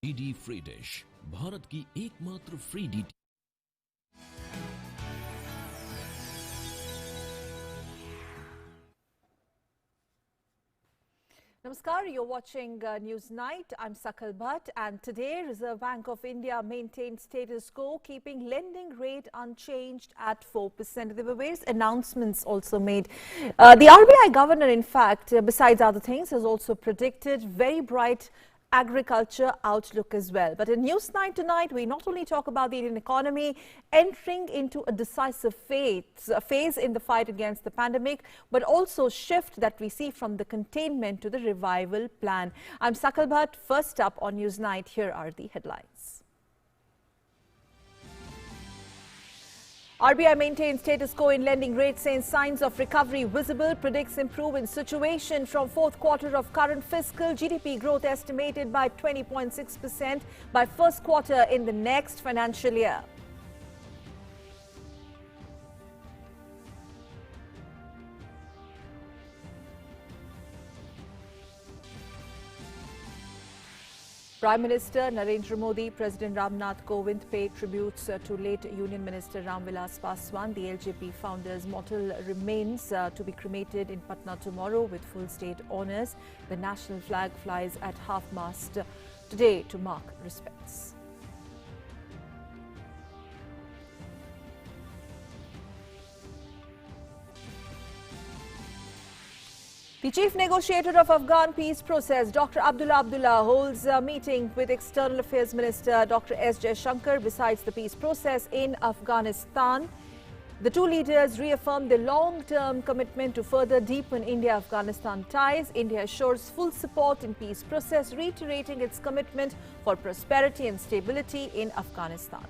DD free dish, Bharat की एकमात्र free D. Namaskar, you're watching News Night. I'm Sakal Bhatt, and today Reserve Bank of India maintained status quo, keeping lending rate unchanged at 4%. There were various announcements also made. The RBI governor, in fact, besides other things, has also predicted very bright agriculture outlook as well. But in News Night tonight, we not only talk about the Indian economy entering into a decisive phase in the fight against the pandemic, but also shift that we see from the containment to the revival plan. I'm Sakal Bhatt. First up on News Night, here are the headlines. RBI maintains status quo in lending rates, saying signs of recovery visible, predicts improving situation from fourth quarter of current fiscal. GDP growth estimated by 20.6% by first quarter in the next financial year. Prime Minister Narendra Modi, President Rajnath Kovind paid tributes to late Union Minister Ram Vilas Paswan. The LJP founder's mortal remains to be cremated in Patna tomorrow with full state honours. The national flag flies at half-mast today to mark respects. The chief negotiator of Afghan peace process, Dr. Abdullah, holds a meeting with External Affairs Minister Dr. S. Jaishankar besides the peace process in Afghanistan. The two leaders reaffirmed their long-term commitment to further deepen India-Afghanistan ties. India assures full support in peace process, reiterating its commitment for prosperity and stability in Afghanistan.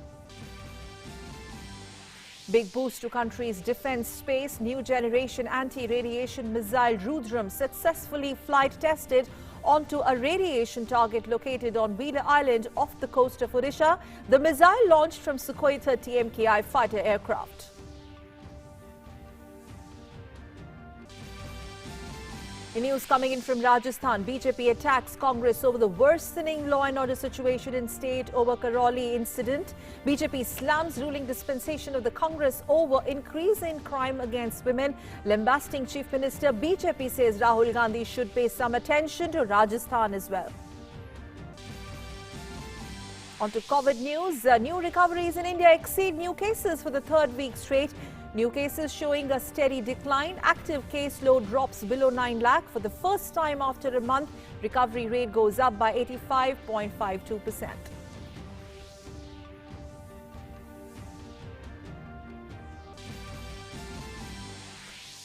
Big boost to country's defence space. New generation anti-radiation missile Rudram successfully flight tested onto a radiation target located on Wheeler Island off the coast of Odisha. The missile launched from Sukhoi 30 MKI fighter aircraft. In news coming in from Rajasthan, BJP attacks Congress over the worsening law and order situation in state over Karoli incident. BJP slams ruling dispensation of the Congress over increase in crime against women. Lambasting Chief Minister, BJP says Rahul Gandhi should pay some attention to Rajasthan as well. On to COVID news. New recoveries in India exceed new cases for the third week straight. New cases showing a steady decline. Active caseload drops below 9 lakh for the first time after a month. Recovery rate goes up by 85.52%.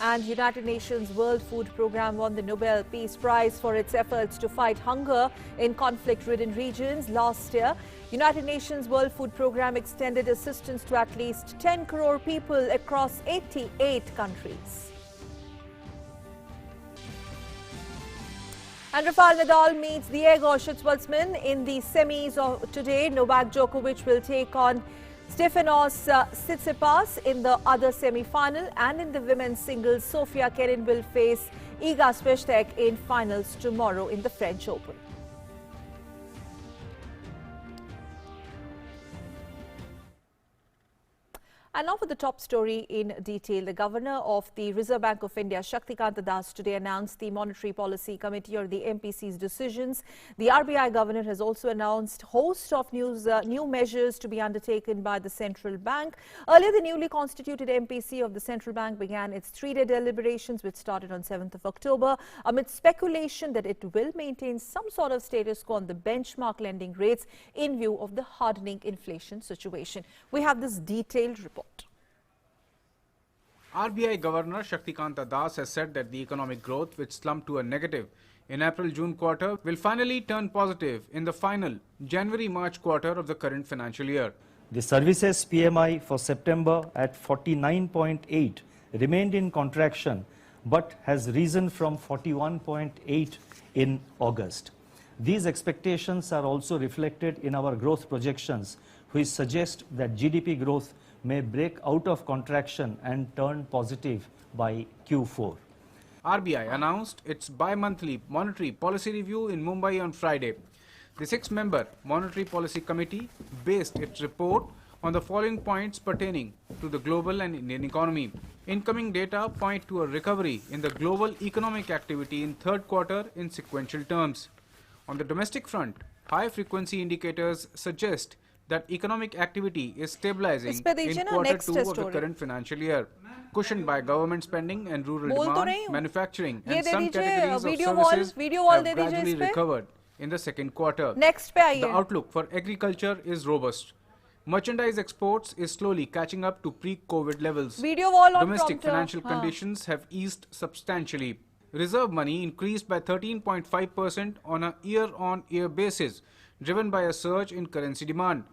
And United Nations World Food Programme won the Nobel Peace Prize for its efforts to fight hunger in conflict-ridden regions last year. United Nations World Food Programme extended assistance to at least 10 crore people across 88 countries. And Rafael Nadal meets Diego Schwartzman in the semis of today. Novak Djokovic will take on Stefanos Tsitsipas in the other semi-final, and in the women's singles, Sofia Kenin will face Iga Swiatek in finals tomorrow in the French Open. And now for the top story in detail. The Governor of the Reserve Bank of India, Shaktikanta Das, today announced the Monetary Policy Committee or the MPC's decisions. The RBI Governor has also announced a host of new measures to be undertaken by the Central Bank. Earlier, the newly constituted MPC of the Central Bank began its three-day deliberations, which started on 7th of October, amid speculation that it will maintain some sort of status quo on the benchmark lending rates in view of the hardening inflation situation. We have this detailed report. RBI Governor Shaktikanta Das has said that the economic growth, which slumped to a negative in April-June quarter, will finally turn positive in the final January-March quarter of the current financial year. The services PMI for September at 49.8 remained in contraction but has risen from 41.8 in August. These expectations are also reflected in our growth projections, which suggest that GDP growth may break out of contraction and turn positive by Q4. RBI announced its bi-monthly monetary policy review in Mumbai on Friday. The six-member Monetary Policy Committee based its report on the following points pertaining to the global and Indian economy. Incoming data point to a recovery in the global economic activity in third quarter in sequential terms. On the domestic front, high-frequency indicators suggest that economic activity is stabilizing in quarter 2 of the current financial year, cushioned by government spending and rural demand, manufacturing and some categories of services have gradually recovered in the second quarter. The outlook for agriculture is robust. Merchandise exports is slowly catching up to pre-COVID levels. Domestic financial conditions have eased substantially. Reserve money increased by 13.5% on a year-on-year basis, driven by a surge in currency demand.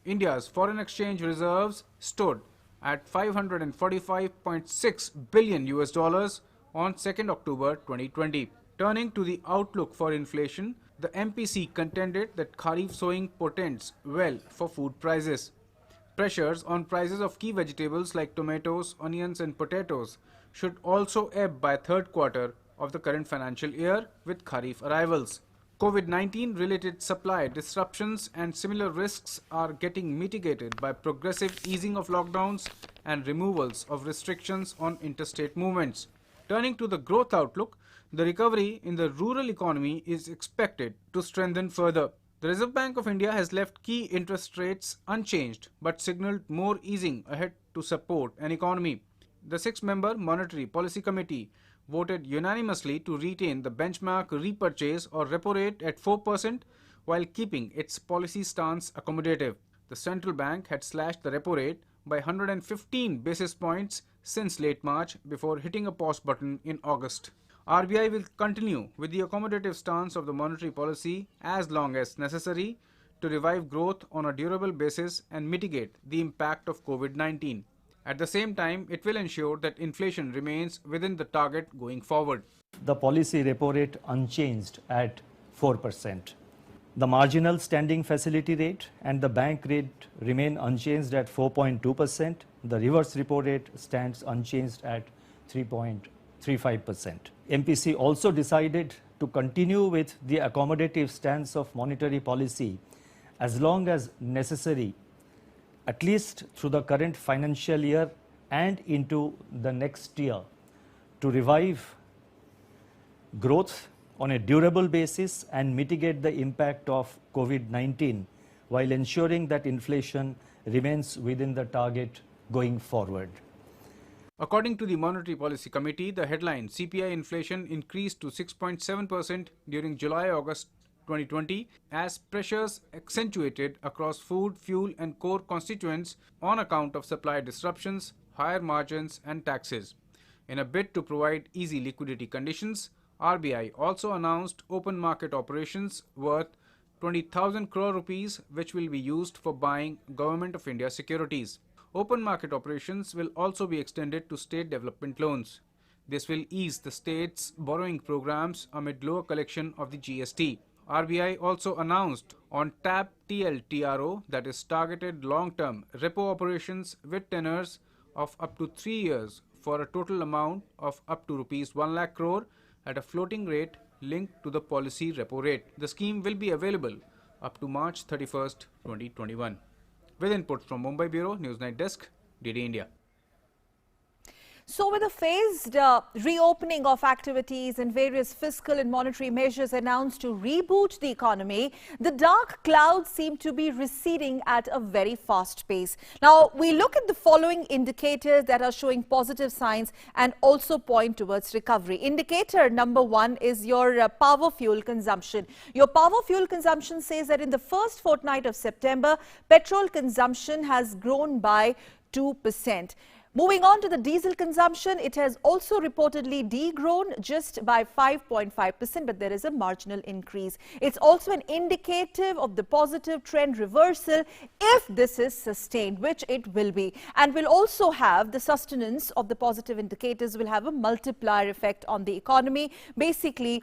India's foreign exchange reserves stood at $545.6 billion on 2nd October 2020. Turning to the outlook for inflation, the MPC contended that Kharif sowing portends well for food prices. Pressures on prices of key vegetables like tomatoes, onions and potatoes should also ebb by third quarter of the current financial year with Kharif arrivals. COVID-19 related supply disruptions and similar risks are getting mitigated by progressive easing of lockdowns and removals of restrictions on interstate movements. Turning to the growth outlook, the recovery in the rural economy is expected to strengthen further. The Reserve Bank of India has left key interest rates unchanged but signaled more easing ahead to support an economy. The six-member Monetary Policy Committee voted unanimously to retain the benchmark repurchase or repo rate at 4% while keeping its policy stance accommodative. The central bank had slashed the repo rate by 115 basis points since late March before hitting a pause button in August. RBI will continue with the accommodative stance of the monetary policy as long as necessary to revive growth on a durable basis and mitigate the impact of COVID-19. At the same time, it will ensure that inflation remains within the target going forward. The policy repo rate unchanged at 4%. The marginal standing facility rate and the bank rate remain unchanged at 4.2%. The reverse repo rate stands unchanged at 3.35%. MPC also decided to continue with the accommodative stance of monetary policy as long as necessary, at least through the current financial year and into the next year, to revive growth on a durable basis and mitigate the impact of COVID-19 while ensuring that inflation remains within the target going forward. According to the Monetary Policy Committee, the headline CPI inflation increased to 6.7% during July-August 2020 as pressures accentuated across food, fuel and core constituents on account of supply disruptions, higher margins and taxes. In a bid to provide easy liquidity conditions, RBI also announced open market operations worth 20,000 crore rupees which will be used for buying Government of India securities. Open market operations will also be extended to state development loans. This will ease the state's borrowing programs amid lower collection of the GST. RBI also announced on TAP TLTRO, that is targeted long-term repo operations with tenors of up to 3 years for a total amount of up to Rs 1 lakh crore at a floating rate linked to the policy repo rate. The scheme will be available up to March 31st, 2021. With input from Mumbai Bureau, Newsnight Desk, DD India. So with a phased reopening of activities and various fiscal and monetary measures announced to reboot the economy, the dark clouds seem to be receding at a very fast pace. Now, we look at the following indicators that are showing positive signs and also point towards recovery. Indicator number 1 is your power fuel consumption. Your power fuel consumption says that in the first fortnight of September, petrol consumption has grown by 2%. Moving on to the diesel consumption, it has also reportedly degrown just by 5.5%, but there is a marginal increase. It's also an indicative of the positive trend reversal if this is sustained, which it will be. And will also have the sustenance of the positive indicators will have a multiplier effect on the economy. Basically,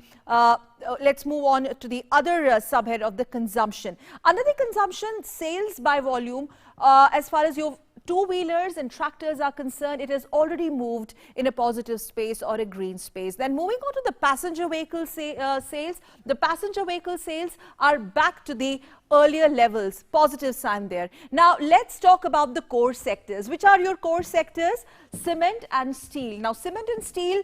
let's move on to the other subhead of the consumption. Under the consumption, sales by volume, as far as your two-wheelers and tractors are concerned, it has already moved in a positive space or a green space. Then moving on to the passenger vehicle sales, the passenger vehicle sales are back to the earlier levels, positive sign there. Now let's talk about the core sectors. Which are your core sectors? Cement and steel. Now cement and steel,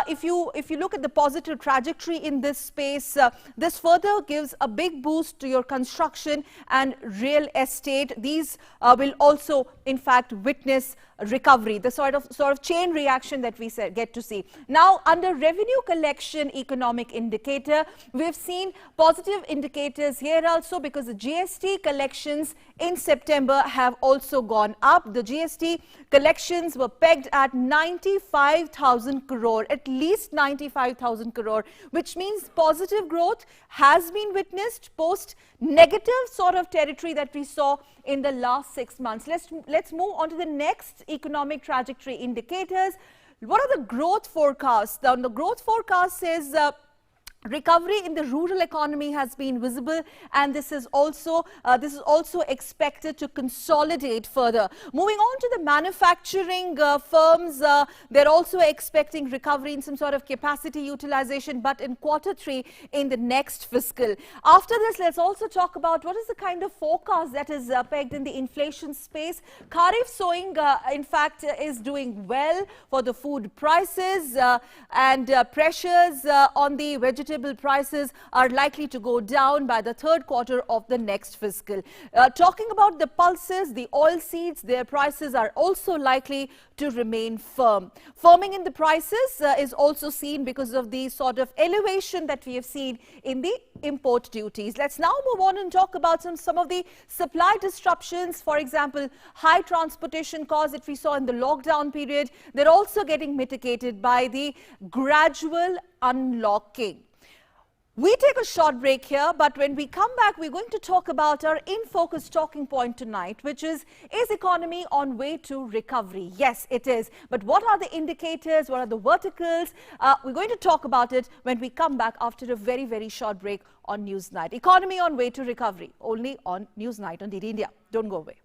if you look at the positive trajectory in this space, this further gives a big boost to your construction and real estate. These will also in fact witness recovery, the sort of chain reaction that we get to see. Now under revenue collection economic indicator, we've seen positive indicators here also, because the GST collections in September have also gone up. The GST collections were pegged at 95,000 crore, at least 95,000 crore, which means positive growth has been witnessed post negative sort of territory that we saw in the last 6 months. Let's move on to the next economic trajectory indicators. What are the growth forecasts? Now, the growth forecast says recovery in the rural economy has been visible, and this is also expected to consolidate further. Moving on to the manufacturing firms, they're also expecting recovery in some sort of capacity utilization, but in Q3 in the next fiscal. After this, let's also talk about what is the kind of forecast that is pegged in the inflation space. Kharif sowing, in fact, is doing well for the food prices, and pressures on the vegetable prices are likely to go down by the third quarter of the next fiscal. Talking about the pulses, the oil seeds, their prices are also likely to remain firm. Firming in the prices is also seen because of the sort of elevation that we have seen in the import duties. Let's now move on and talk about some of the supply disruptions. For example, high transportation costs that we saw in the lockdown period, they're also getting mitigated by the gradual unlocking. We take a short break here, but when we come back, we're going to talk about our in-focus talking point tonight, which is economy on way to recovery? Yes, it is. But what are the indicators? What are the verticals? We're going to talk about it when we come back after a very, very short break on Newsnight. Economy on way to recovery, only on Newsnight on DD India. Don't go away.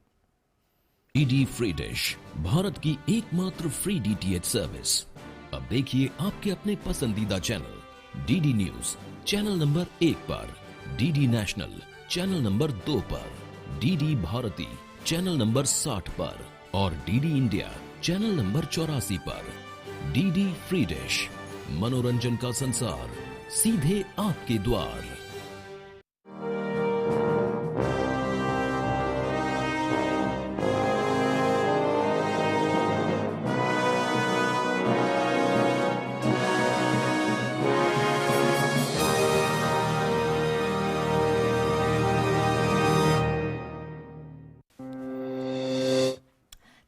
DD free dish, Bharat की एकमात्र free DTH service. अब देखिए आपके अपने पसंदीदा channel DD news channel number 1 पर, DD national channel number 2 पर, DD Bharti channel number 60 पर और DD इंडिया चैनल नंबर 84 पर। DD फ्री डिश, मनोरंजन का संसार सीधे आपके द्वार।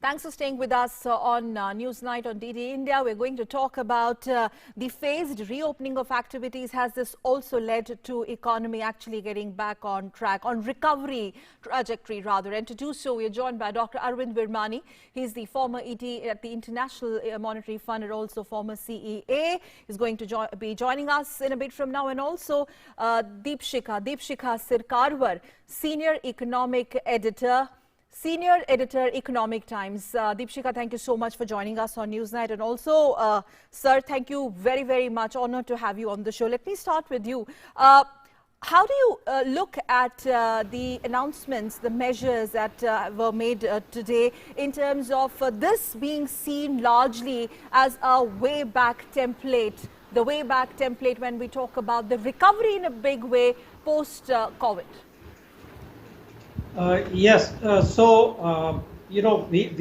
Thanks for staying with us on Newsnight on DD India. We're going to talk about the phased reopening of activities. Has this also led to economy actually getting back on track, on recovery trajectory rather? And to do so, we are joined by Dr. Arvind Virmani. He's the former ET at the International Monetary Fund and also former CEA. He's going to be joining us in a bit from now. And also Deepshikha Sirkarwar, Senior Economic Editor, Economic Times. Deepshikha, thank you so much for joining us on Newsnight. And also, sir, thank you very, very much. Honored to have you on the show. Let me start with you. How do you look at the announcements, the measures that were made today in terms of this being seen largely as a way back template, the way back template when we talk about the recovery in a big way post-COVID? Yes, we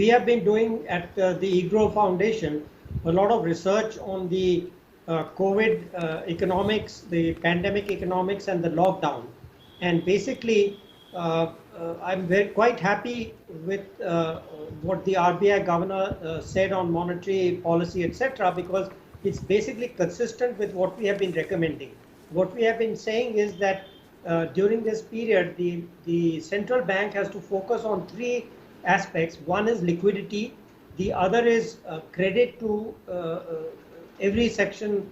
have been doing at the IGRO Foundation a lot of research on the COVID economics, the pandemic economics and the lockdown. And basically, I'm quite happy with what the RBI governor said on monetary policy, etc., because it's basically consistent with what we have been recommending. What we have been saying is that during this period, the central bank has to focus on three aspects. One is liquidity, the other is credit to every section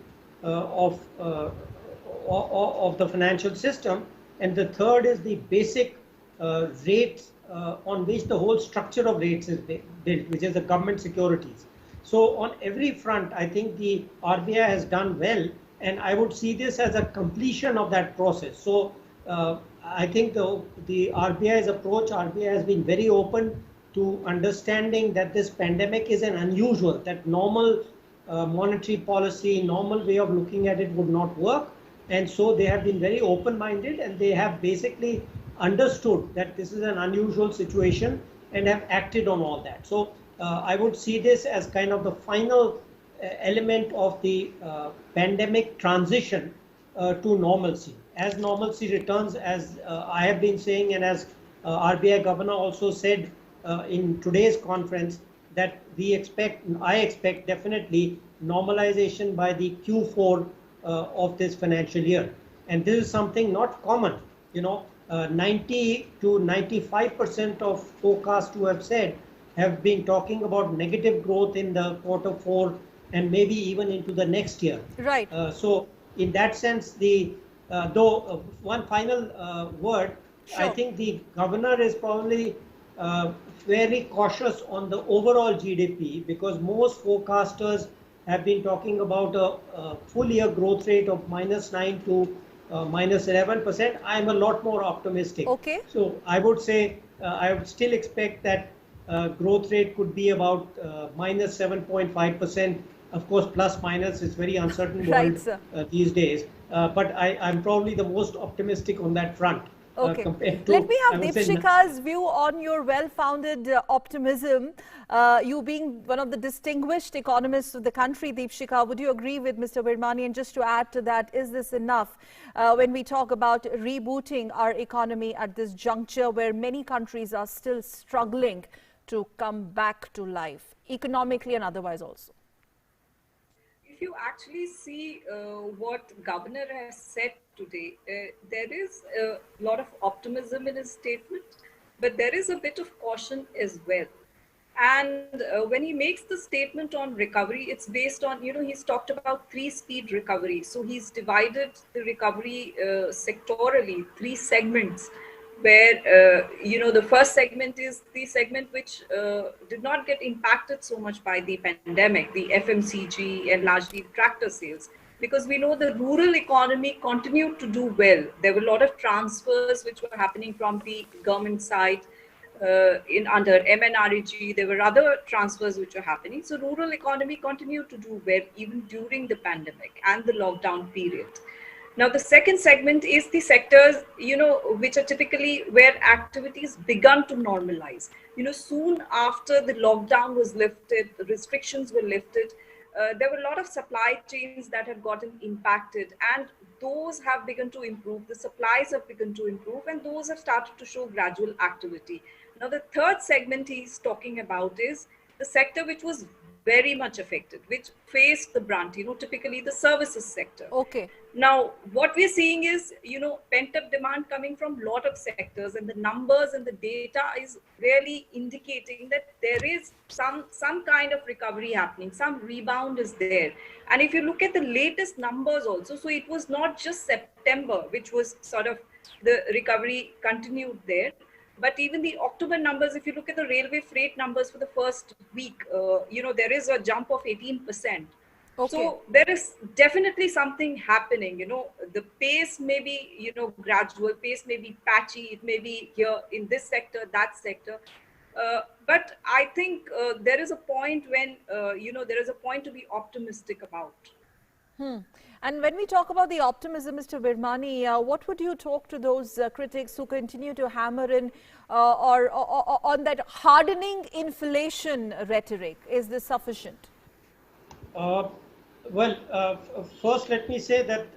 of the financial system, and the third is the basic rates on which the whole structure of rates is built, which is the government securities. So on every front, I think the RBI has done well, and I would see this as a completion of that process. So I think the RBI's approach, RBI has been very open to understanding that this pandemic is an unusual, that normal monetary policy, normal way of looking at it would not work. And so they have been very open-minded, and they have basically understood that this is an unusual situation and have acted on all that. So I would see this as kind of the final element of the pandemic transition to normalcy. As normalcy returns, as I have been saying, and as RBI governor also said in today's conference, that I expect definitely normalization by the Q4 of this financial year. And this is something not common. 90 to 95% of forecasts who have said have been talking about negative growth in the Q4 and maybe even into the next year. Right. So in that sense, one final word, Sure. I think the governor is probably very cautious on the overall GDP, because most forecasters have been talking about a full year growth rate of -9 to -11%. I'm a lot more optimistic. Okay. So I would say I would still expect that growth rate could be about -7.5%. Of course, plus minus is very uncertain Right, world sir. These days. But I'm probably the most optimistic on that front. Okay. Compared to, Let me I have would say, Deepshika's view on your well-founded optimism. You being one of the distinguished economists of the country, Deepshika, would you agree with Mr. Virmani? And just to add to that, is this enough when we talk about rebooting our economy at this juncture where many countries are still struggling to come back to life, economically and otherwise also? If you actually see what Governor has said today, there is a lot of optimism in his statement, but there is a bit of caution as well. And when he makes the statement on recovery, it's based on, he's talked about 3-speed recovery. So he's divided the recovery sectorally, 3 segments, where, the first segment is the segment which did not get impacted so much by the pandemic, the FMCG and largely tractor sales, because we know the rural economy continued to do well. There were a lot of transfers which were happening from the government side under MNREG. There were other transfers which were happening. So rural economy continued to do well even during the pandemic and the lockdown period. Now, the second segment is the sectors, which are typically where activities begun to normalize. Soon after the lockdown was lifted, the restrictions were lifted, there were a lot of supply chains that had gotten impacted, and those have begun to improve. The supplies have begun to improve, and those have started to show gradual activity. Now, the third segment he's talking about is the sector which was very much affected, which faced the brunt, typically the services sector. Okay. Now, what we're seeing is, pent-up demand coming from a lot of sectors, and the numbers and the data is really indicating that there is some kind of recovery happening, some rebound is there. And if you look at the latest numbers also, so it was not just September, which was sort of the recovery continued there, but even the October numbers, if you look at the railway freight numbers for the first week, there is a jump of 18%. Okay. So there is definitely something happening. The pace may be, gradual, pace may be patchy, it may be here in this sector, that sector. But I think there is a point when, there is a point to be optimistic about. And when we talk about the optimism, Mr. Virmani, what would you talk to those critics who continue to hammer in on that hardening inflation rhetoric? Is this sufficient? First let me say that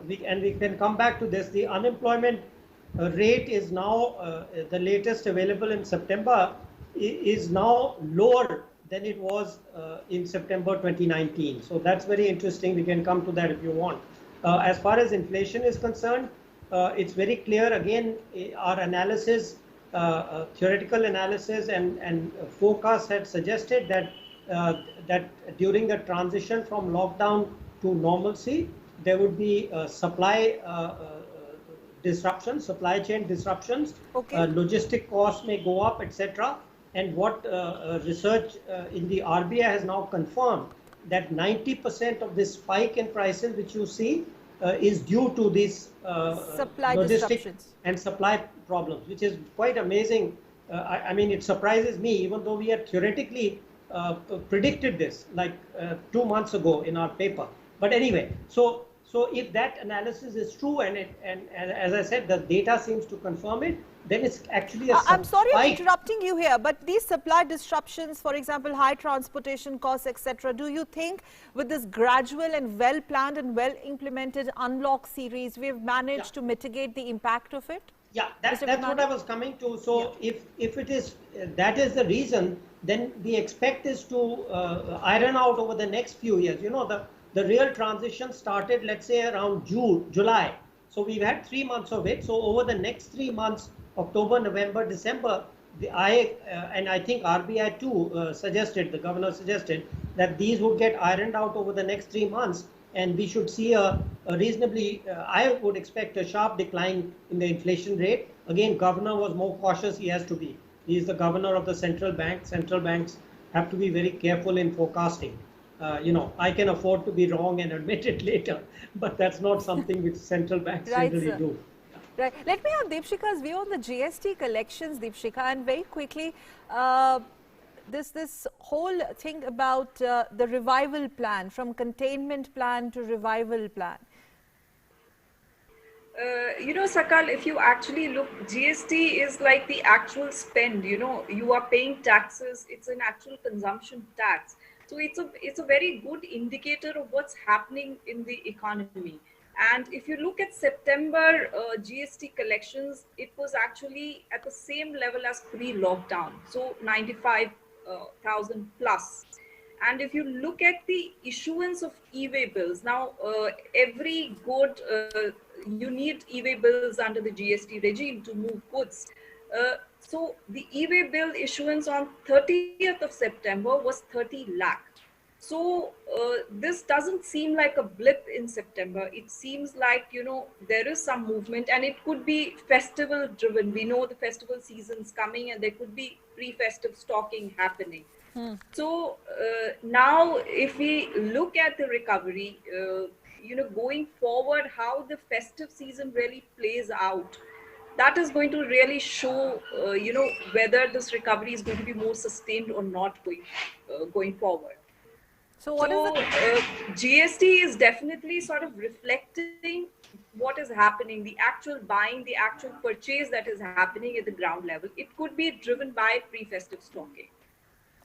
we can come back to this. The unemployment rate is now, the latest available in September, is now lower than it was in September 2019. So that's very interesting. We can come to that if you want. As far as inflation is concerned, it's very clear. Again, our analysis, theoretical analysis and forecasts had suggested that during the transition from lockdown to normalcy, there would be supply disruptions, supply chain disruptions, Okay. logistic costs may go up, etc. And what research in the RBI has now confirmed that 90% of this spike in prices which you see is due to these Supply logistic disruptions and supply problems, which is quite amazing. I mean, it surprises me, even though we had theoretically predicted this like 2 months ago in our paper. But anyway, so if that analysis is true, and as I said, the data seems to confirm it, then it's actually a I'm sorry I'm spike. interrupting you here, but these supply disruptions, for example, high transportation costs, etc., do you think with this gradual and well planned and well implemented unlock series, we've managed to mitigate the impact of it? Yeah, that's what I was coming to. So if it is that is the reason, then we expect this to iron out over the next few years. You know, the real transition started, let's say, around July. So we've had 3 months of it. So over the next 3 months, October, November, December, and I think RBI too suggested, the governor suggested that these would get ironed out over the next 3 months, and we should see a reasonably, I would expect a sharp decline in the inflation rate. Again, governor was more cautious. He has to be. He is the governor of the central bank. Central banks have to be very careful in forecasting. You know, I can afford to be wrong and admit it later, but that's not something which central banks generally do. Right. Let me have Deepshika's view on the GST collections, Deepshika, and very quickly, this whole thing about the revival plan, from containment plan to revival plan. You know, Sakal, if you actually look, GST is like the actual spend. You know, you are paying taxes. It's an actual consumption tax. So it's a very good indicator of what's happening in the economy. And if you look at September GST collections, it was actually at the same level as pre-lockdown, so 95,000 plus. And if you look at the issuance of e-way bills, now every good, you need e-way bills under the GST regime to move goods. So the e-way bill issuance on 30th of September was 30 lakh. So this doesn't seem like a blip in September. It seems like, you know, there is some movement, and it could be festival driven. We know the festival season's coming, and there could be pre-festive stocking happening. So now if we look at the recovery, you know, going forward, how the festive season really plays out, that is going to really show, you know, whether this recovery is going to be more sustained or not going forward. So what is it? GST is definitely sort of reflecting what is happening, the actual buying, the actual purchase that is happening at the ground level. It could be driven by pre-festive stocking.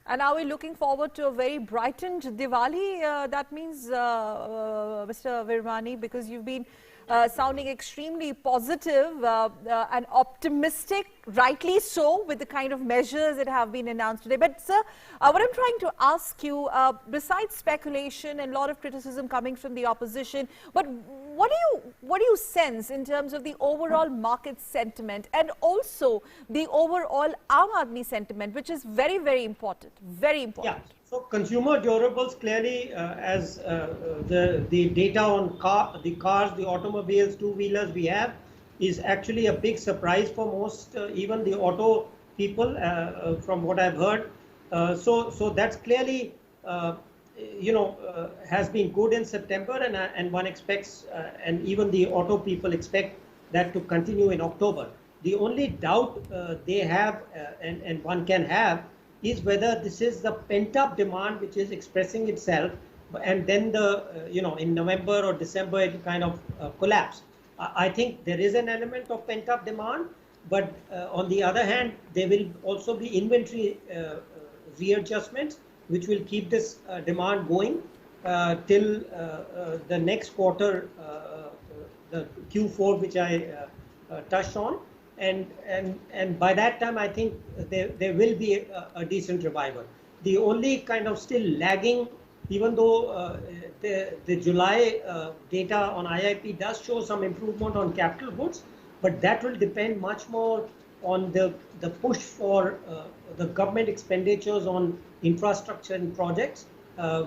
And are we looking forward to a very brightened Diwali? That means, Mr. Virmani, because you've been sounding extremely positive and optimistic, rightly so, with the kind of measures that have been announced today. But sir, what I'm trying to ask you, besides speculation and a lot of criticism coming from the opposition, but what do you sense in terms of the overall market sentiment, and also the overall Aam Aadmi sentiment, which is very, very important, very important? Yeah. So consumer durables clearly, as the data on the cars, the automobiles, two-wheelers we have, is actually a big surprise for most, even the auto people, from what I've heard. So that's clearly, you know, has been good in September, and one expects, and even the auto people expect that to continue in October. The only doubt they have, and one can have, is whether this is the pent-up demand which is expressing itself, and then you know, in November or December it will kind of collapse. I think there is an element of pent-up demand, but on the other hand, there will also be inventory readjustments which will keep this demand going till the next quarter, the Q4, which I touched on. And by that time, I think there will be a decent revival. The only kind of still lagging, even though the July data on IIP does show some improvement on capital goods, but that will depend much more on the push for the government expenditures on infrastructure and projects,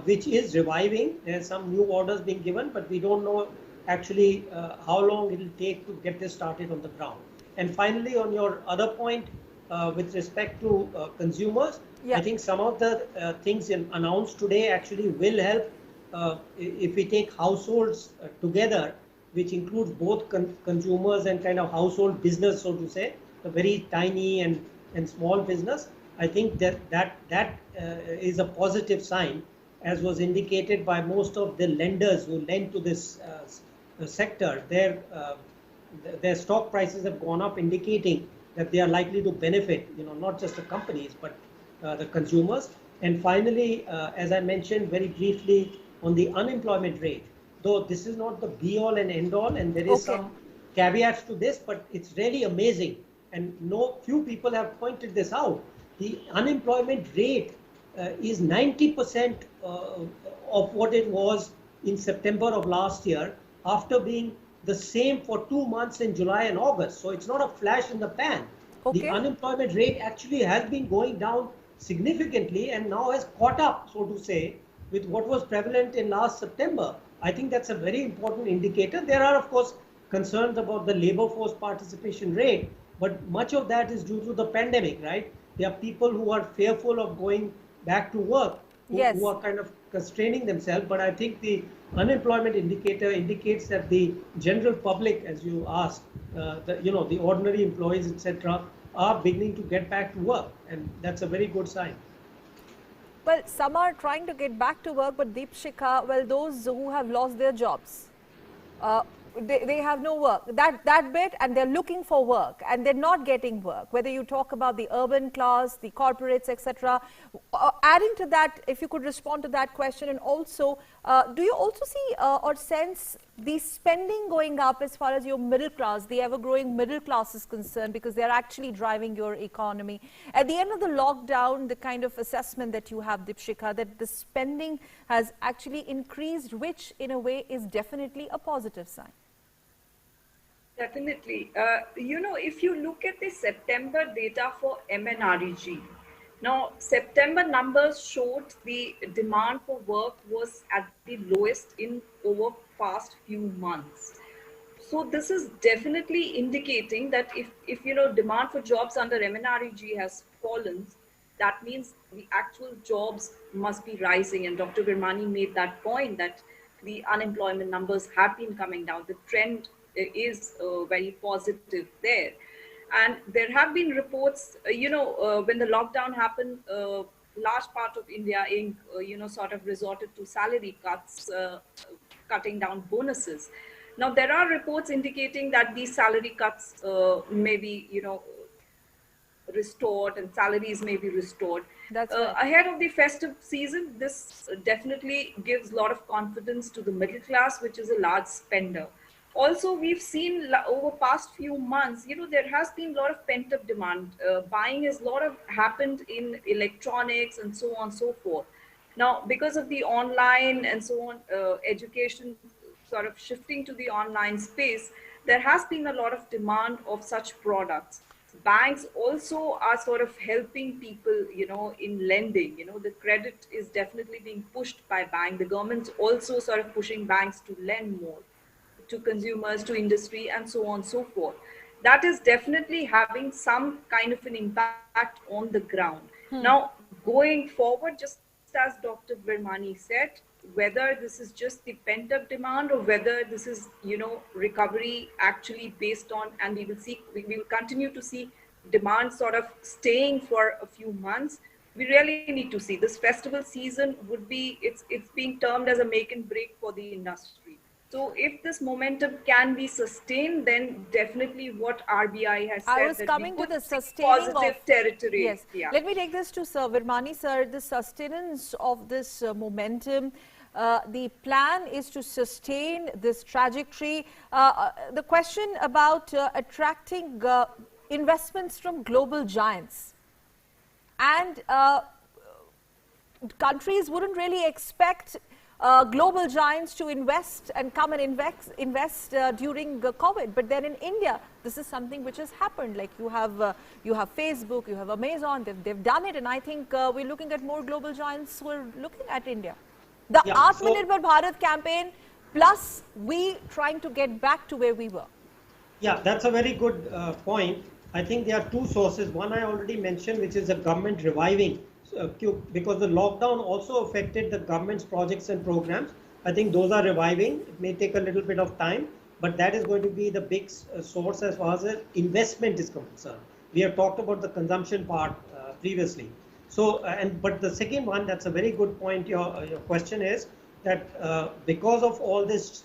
which is reviving. There's some new orders being given, but we don't know actually how long it will take to get this started on the ground. And finally, on your other point with respect to consumers, Yeah. I think some of the things announced today actually will help if we take households together, which includes both consumers and kind of household business, so to say, a very tiny and small business. I think that is a positive sign, as was indicated by most of the lenders who lend to this sector. Their stock prices have gone up, indicating that they are likely to benefit, not just the companies, but the consumers. And finally, as I mentioned very briefly on the unemployment rate, though this is not the be all and end all, and there is some caveats to this, but it's really amazing. And few people have pointed this out. The unemployment rate is 90% of what it was in September of last year, after being the same for 2 months in July and August. So it's not a flash in the pan. The unemployment rate actually has been going down significantly and now has caught up, so to say, with what was prevalent in last September. I think that's a very important indicator. There are, of course, concerns about the labor force participation rate, but much of that is due to the pandemic, right? There are people who are fearful of going back to work, who are kind of constraining themselves. But I think the unemployment indicator indicates that the general public, as you asked, the ordinary employees, etc., are beginning to get back to work, and that's a very good sign. Well, some are trying to get back to work, but Deepshikha, well, those who have lost their jobs, they have no work, that bit, and they're looking for work and they're not getting work, whether you talk about the urban class, the corporates, etc. Adding to that, if you could respond to that question, and also do you also see or sense the spending going up as far as your middle class, the ever-growing middle class is concerned, because they're actually driving your economy? At the end of the lockdown, the kind of assessment that you have, Deepshikha, that the spending has actually increased, which in a way is definitely a positive sign. Definitely. If you look at the September data for MNREG, now September numbers showed the demand for work was at the lowest in over past few months. So this is definitely indicating that if demand for jobs under MNREG has fallen, that means the actual jobs must be rising. And Dr. Virmani made that point that the unemployment numbers have been coming down. The trend is very positive there. And there have been reports, when the lockdown happened, large part of India, sort of resorted to salary cuts, cutting down bonuses. Now, there are reports indicating that these salary cuts may be, restored, and salaries may be restored. That's right. Ahead of the festive season, this definitely gives a lot of confidence to the middle class, which is a large spender. Also, we've seen over past few months, there has been a lot of pent-up demand. Buying has happened in electronics and so on and so forth. Now, because of the online and so on, education sort of shifting to the online space, there has been a lot of demand of such products. Banks also are sort of helping people, in lending. The credit is definitely being pushed by bank. The government's also sort of pushing banks to lend more to consumers, to industry, and so on and so forth. That is definitely having some kind of an impact on the ground. Now, going forward, just as Dr. Virmani said, whether this is just the pent-up demand or whether this is, recovery actually based on, and we will continue to see demand sort of staying for a few months. We really need to see. This festival season would be, it's being termed as a make and break for the industry. So if this momentum can be sustained, then definitely what RBI has said, I was coming to the sustaining positive territory. Yes. Yeah. Let me take this to Sir Virmani, sir. The sustenance of this momentum, the plan is to sustain this trajectory. The question about attracting investments from global giants, and countries wouldn't really expect global giants to invest and come and invest during COVID. But then in India, this is something which has happened. Like you have Facebook, you have Amazon, they've done it. And I think we're looking at more global giants who are looking at India. The Atmanirbhar Bharat campaign plus we trying to get back to where we were? Yeah, that's a very good point. I think there are two sources. One I already mentioned, which is the government reviving, because the lockdown also affected the government's projects and programs. I think those are reviving. It may take a little bit of time, but that is going to be the big source as far as the investment is concerned. We have talked about the consumption part previously. So, but the second one, that's a very good point. Your question is that because of all this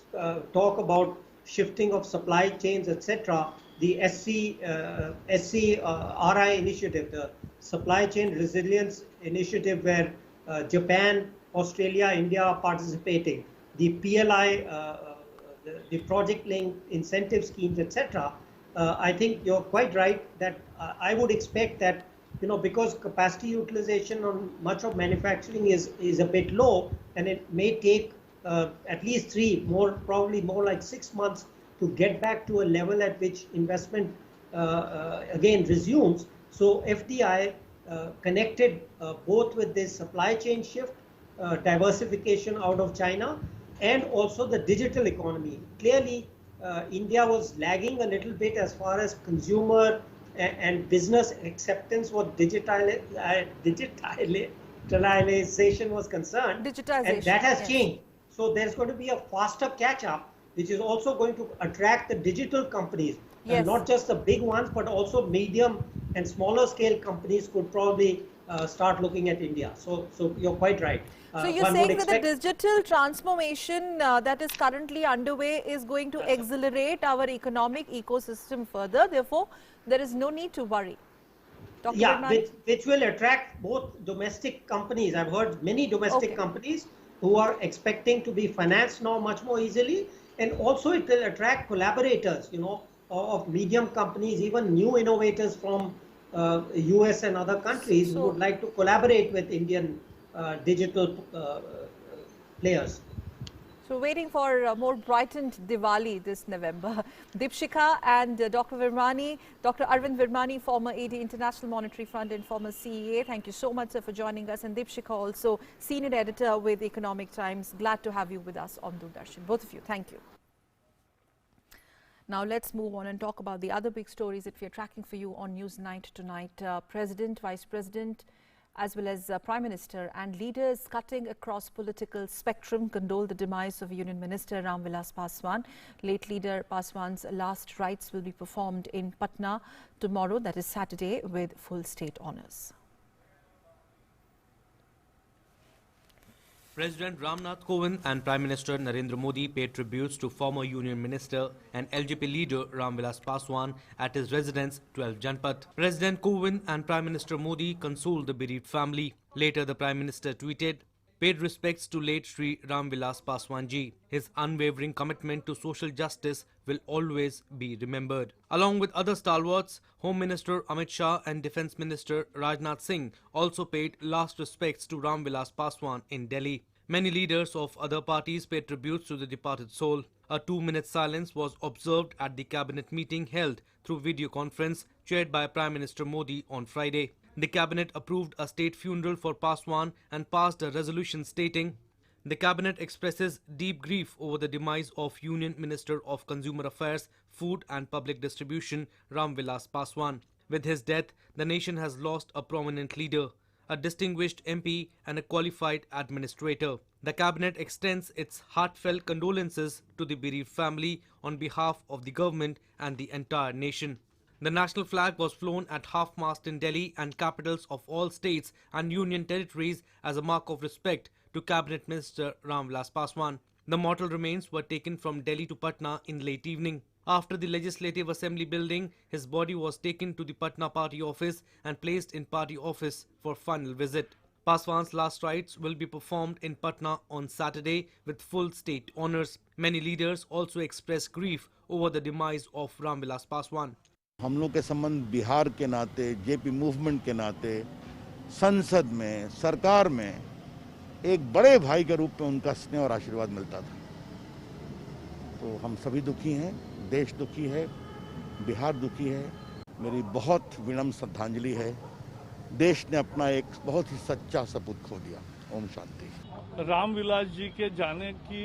talk about shifting of supply chains, etc., the SCRI initiative, the Supply Chain Resilience Initiative, where Japan, Australia, India are participating, the PLI, the project link incentive schemes, etc. I think you're quite right that I would expect that, you know, because capacity utilization on much of manufacturing is a bit low, and it may take at least probably more like 6 months to get back to a level at which investment again resumes. So FDI connected both with this supply chain shift, diversification out of China, and also the digital economy. Clearly, India was lagging a little bit as far as consumer and business acceptance for digitalization was concerned. And that has changed. So there's going to be a faster catch-up, which is also going to attract the digital companies. Yes. Not just the big ones, but also medium and smaller scale companies could probably start looking at India. So you're quite right. So you're saying that the digital transformation that is currently underway is going to accelerate our economic ecosystem further. Therefore, there is no need to worry. Dr. Yeah, which will attract both domestic companies. I've heard many domestic companies who are expecting to be financed now much more easily. And also it will attract collaborators, you know, of medium companies, even new innovators from US and other countries who would like to collaborate with Indian digital players. So waiting for a more brightened Diwali this November. Deepshika and Dr. Virmani, Dr. Arvind Virmani, former AD International Monetary Fund and former CEA. Thank you so much, sir, for joining us. And Deepshika also senior editor with Economic Times. Glad to have you with us on Doordarshan. Both of you, thank you. Now let's move on and talk about the other big stories that we are tracking for you on News Night tonight. President, Vice President, as well as Prime Minister and leaders cutting across political spectrum condole the demise of Union Minister Ram Vilas Paswan. Late leader Paswan's last rites will be performed in Patna tomorrow, that is Saturday, with full state honours. President Rajnath Kovind and Prime Minister Narendra Modi paid tributes to former Union Minister and LJP leader Ram Vilas Paswan at his residence 12 Janpat. President Kovind and Prime Minister Modi consoled the bereaved family. Later, the Prime Minister tweeted, "Paid respects to late Sri Ram Vilas Paswan ji. His unwavering commitment to social justice will always be remembered." Along with other stalwarts, Home Minister Amit Shah and Defence Minister Rajnath Singh also paid last respects to Ram Vilas Paswan in Delhi. Many leaders of other parties paid tributes to the departed soul. A 2-minute silence was observed at the cabinet meeting held through video conference chaired by Prime Minister Modi on Friday. The cabinet approved a state funeral for Paswan and passed a resolution stating, "The cabinet expresses deep grief over the demise of Union Minister of Consumer Affairs, Food and Public Distribution, Ram Vilas Paswan. With his death, the nation has lost a prominent leader, a distinguished MP and a qualified administrator. The cabinet extends its heartfelt condolences to the bereaved family on behalf of the government and the entire nation." The national flag was flown at half-mast in Delhi and capitals of all states and union territories as a mark of respect to Cabinet Minister Ram Vilas Paswan. The mortal remains were taken from Delhi to Patna in late evening. After the Legislative Assembly building, his body was taken to the Patna party office and placed in party office for final visit. Paswan's last rites will be performed in Patna on Saturday with full state honours. Many leaders also expressed grief over the demise of Ram Vilas Paswan. हम लोग के संबंध बिहार के नाते, JP movement के नाते, संसद में, सरकार में एक बड़े भाई के रूप में उनका स्नेह और आशीर्वाद मिलता था। तो हम सभी दुखी हैं, देश दुखी है, बिहार दुखी है। मेरी बहुत विनम्र श्रद्धांजलि है। देश ने अपना एक बहुत ही सच्चा सपूत खो दिया। ओम शांति। राम विलास जी के जाने की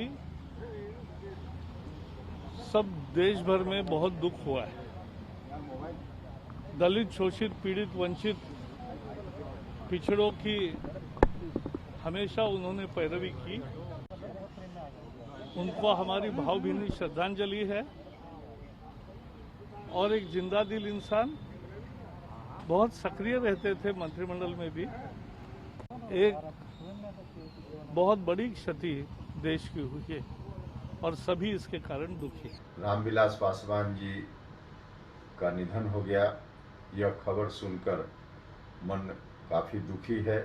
सब देश भर में बहुत दुख हुआ है। दलित, शोषित, पीड़ित, वंचित, पिछड़ों की हमेशा उन्होंने पैरवी की। उनको हमारी भावभीनी श्रद्धांजलि है। और एक जिंदा दिल इंसान, बहुत सक्रिय रहते थे मंत्रिमंडल में भी। एक बहुत बड़ी क्षति देश की हुई है और सभी इसके कारण दुखी। रामविलास पासवान जी का निधन हो गया, यह खबर सुनकर मन काफ़ी दुखी है।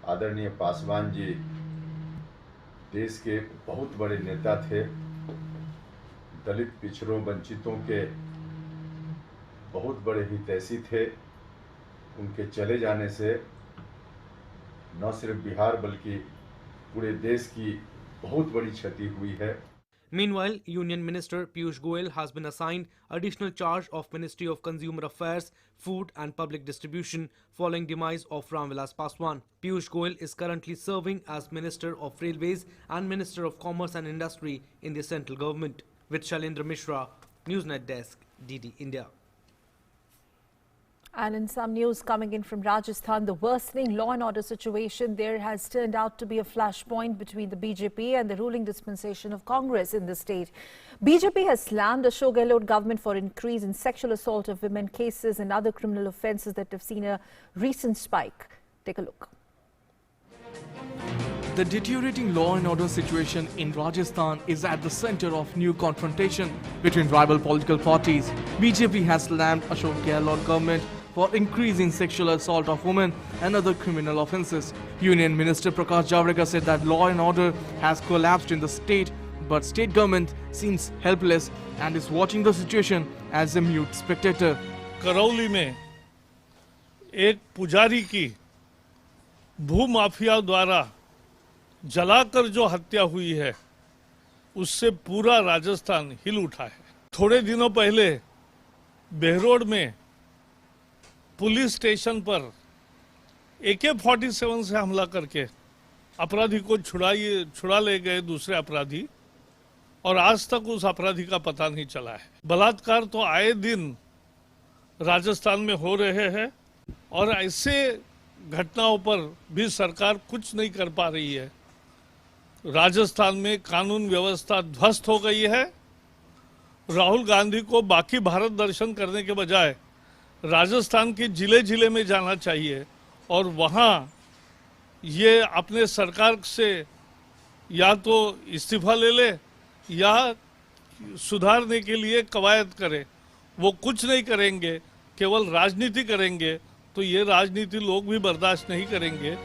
आदरणीय पासवान जी देश के बहुत बड़े नेता थे, दलित, पिछड़ों, वंचितों के बहुत बड़े हितैषी थे। उनके चले जाने से न सिर्फ बिहार बल्कि पूरे देश की बहुत बड़ी क्षति हुई है। Meanwhile, Union Minister Piyush Goyal has been assigned additional charge of Ministry of Consumer Affairs, Food and Public Distribution following demise of Ramvilas Paswan. Piyush Goyal is currently serving as Minister of Railways and Minister of Commerce and Industry in the central government. With Shailendra Mishra, Newsnet Desk, DD India. And in some news coming in from Rajasthan, the worsening law and order situation there has turned out to be a flashpoint between the BJP and the ruling dispensation of Congress in the state. BJP has slammed the Ashok Gehlot government for increase in sexual assault of women cases and other criminal offences that have seen a recent spike. Take a look. The deteriorating law and order situation in Rajasthan is at the center of new confrontation between rival political parties. BJP has slammed Ashok Gehlot government for increasing sexual assault of women and other criminal offences. Union Minister Prakash Javadekar said that law and order has collapsed in the state, but state government seems helpless and is watching the situation as a mute spectator. Karauli में एक पुजारी की भूमाफिया द्वारा जलाकर जो हत्या हुई है, उससे पूरा राजस्थान हिल उठा है। थोड़े दिनों पहले बेहरोड में पुलिस स्टेशन पर AK-47 से हमला करके अपराधी को छुड़ा ले गए दूसरे अपराधी, और आज तक उस अपराधी का पता नहीं चला है। बलात्कार तो आए दिन राजस्थान में हो रहे हैं और ऐसे घटनाओं पर भी सरकार कुछ नहीं कर पा रही है। राजस्थान में कानून व्यवस्था ध्वस्त हो गई है। राहुल गांधी को बाकी भारत दर्शन करने के बजाय राजस्थान के जिले जिले में जाना चाहिए और वहां ये अपने सरकार से या तो इस्तीफा ले ले या सुधारने के लिए कवायद करे। वो कुछ नहीं करेंगे, केवल राजनीति करेंगे, तो ये राजनीति लोग भी बर्दाश्त नहीं करेंगे।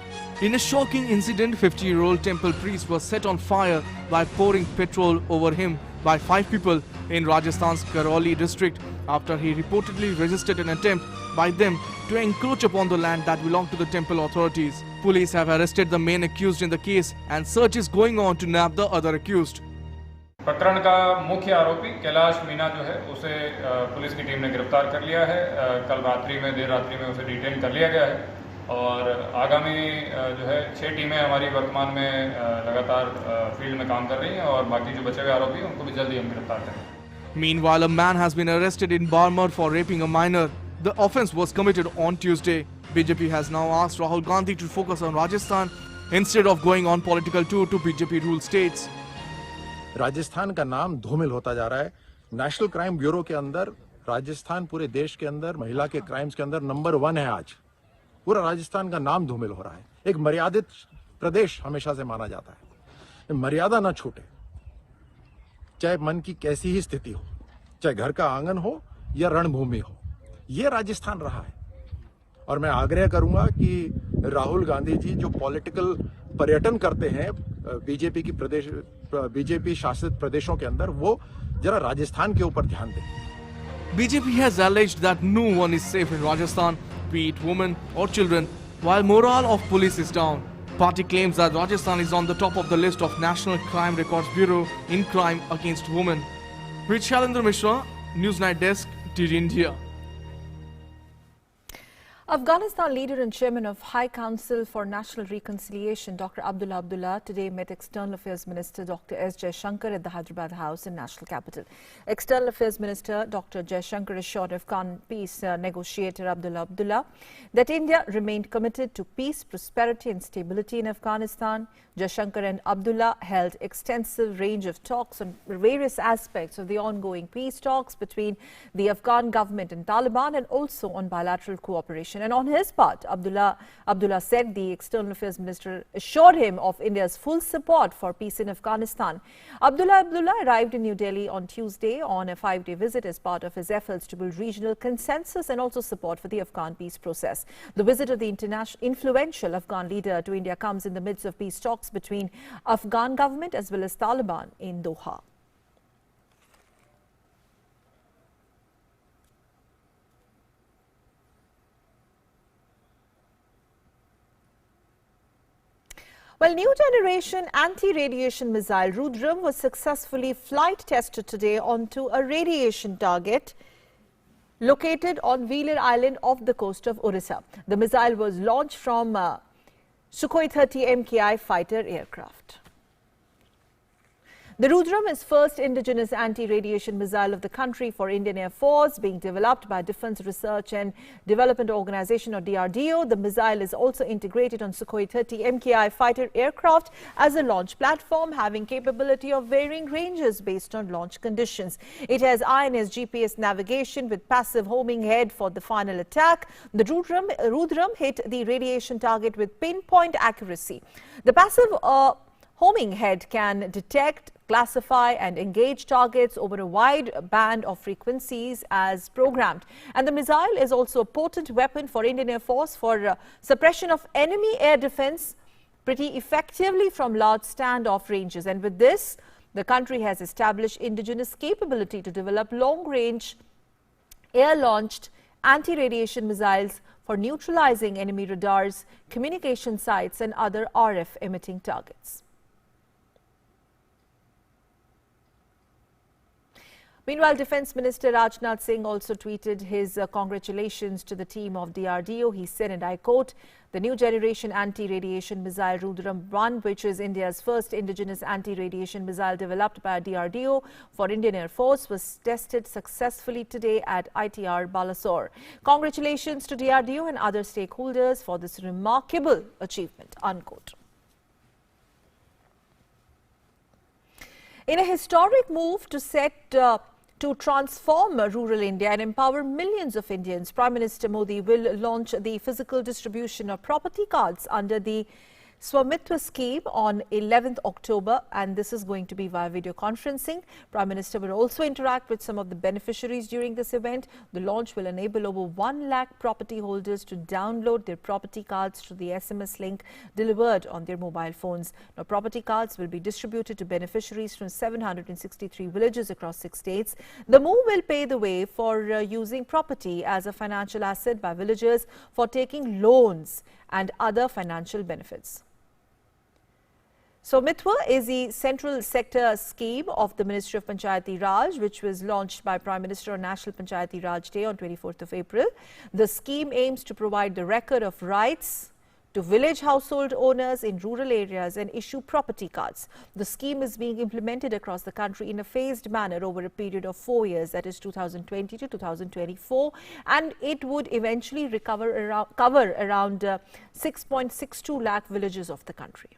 In a shocking incident, 50-year-old temple priest was set on fire by pouring petrol over him by 5 people in Rajasthan's Karoli district after he reportedly resisted an attempt by them to encroach upon the land that belonged to the temple authorities. Police have arrested the main accused in the case and search is going on to nab the other accused. प्रकरण का मुख्य आरोपी कैलाश मीना जो है उसे police की team ने गिरफ्तार कर लिया है। कल देर रात्रि में उसे डिटेन कर लिया गया है और आगामी जो है 6 टीमें हमारी वर्तमान में लगातार फील्ड में काम कर रही हैं और बाकी जो बचे हुए आरोपी हैं उनको भी जल्दी हम गिरफ्तार करेंगे। Meanwhile, a man has been arrested in Barmer for raping a minor. The offence was committed on Tuesday. BJP has now asked Rahul Gandhi to focus on Rajasthan instead of going on political tour to BJP-ruled states. Rajasthan का नाम धूमिल होता जा रहा है। National crime bureau के अंदर राजस्थान पूरे देश के अंदर महिला के क्राइम्स के अंदर नंबर 1 है। आज पूरा राजस्थान का नाम धूमिल हो रहा है। एक मर्यादित प्रदेश हमेशा से माना जाता है, मर्यादा ना छूटे, चाहे मन की कैसी ही स्थिति हो, चाहे घर का आंगन हो या रणभूमि हो, ये राजस्थान रहा है। और मैं आग्रह करूंगा कि राहुल गांधी जी जो पॉलिटिकल पर्यटन करते हैं बीजेपी शासित प्रदेशों के अंदर, वो जरा राजस्थान के ऊपर ध्यान दें। BJP has alleged that no one is safe in Rajasthan, be it women or children, while morale of police is down. Party claims that Rajasthan is on the top of the list of National Crime Records Bureau in crime against women. With Shailendra Mishra, Newsnight Desk, DD India. Afghanistan leader and chairman of High Council for National Reconciliation, Dr. Abdullah, today met External Affairs Minister Dr. S. Jaishankar at the Hyderabad House in national capital. External Affairs Minister Dr. Jaishankar assured Afghan peace negotiator Abdullah that India remained committed to peace, prosperity and stability in Afghanistan. Jaishankar and Abdullah held extensive range of talks on various aspects of the ongoing peace talks between the Afghan government and Taliban, and also on bilateral cooperation. And on his part, Abdullah said the External Affairs Minister assured him of India's full support for peace in Afghanistan. Abdullah arrived in New Delhi on Tuesday on a 5-day visit as part of his efforts to build regional consensus and also support for the Afghan peace process. The visit of the influential Afghan leader to India comes in the midst of peace talks between Afghan government as well as Taliban in Doha. Well, new generation anti-radiation missile Rudram was successfully flight tested today onto a radiation target located on Wheeler Island off the coast of Orissa. The missile was launched from Sukhoi 30 MKI fighter aircraft. The Rudram is first indigenous anti-radiation missile of the country for Indian Air Force, being developed by Defence Research and Development Organisation, or DRDO. The missile is also integrated on Sukhoi 30 MKI fighter aircraft as a launch platform, having capability of varying ranges based on launch conditions. It has INS GPS navigation with passive homing head for the final attack. The Rudram hit the radiation target with pinpoint accuracy. The passive homing head can detect, classify and engage targets over a wide band of frequencies as programmed. And the missile is also a potent weapon for Indian Air Force for suppression of enemy air defense pretty effectively from large standoff ranges. And with this, the country has established indigenous capability to develop long-range air-launched anti-radiation missiles for neutralizing enemy radars, communication sites and other RF emitting targets. Meanwhile, Defence Minister Rajnath Singh also tweeted his congratulations to the team of DRDO. He said, and I quote, "The new generation anti-radiation missile Rudram 1, which is India's first indigenous anti-radiation missile developed by DRDO for Indian Air Force, was tested successfully today at ITR Balasore. Congratulations to DRDO and other stakeholders for this remarkable achievement," unquote. In a historic move to transform rural India and empower millions of Indians, Prime Minister Modi will launch the physical distribution of property cards under the Swamitwa scheme on 11th October, and this is going to be via video conferencing. Prime Minister will also interact with some of the beneficiaries during this event. The launch will enable over 1 lakh property holders to download their property cards through the SMS link delivered on their mobile phones. Now, property cards will be distributed to beneficiaries from 763 villages across 6 states. The move will pave the way for using property as a financial asset by villagers for taking loans and other financial benefits. Swamitwa is the central sector scheme of the Ministry of Panchayati Raj, which was launched by Prime Minister on National Panchayati Raj Day on 24th of April. The scheme aims to provide the record of rights to village household owners in rural areas and issue property cards. The scheme is being implemented across the country in a phased manner over a period of 4 years, that is 2020 to 2024, and it would eventually cover around 6.62 lakh villages of the country.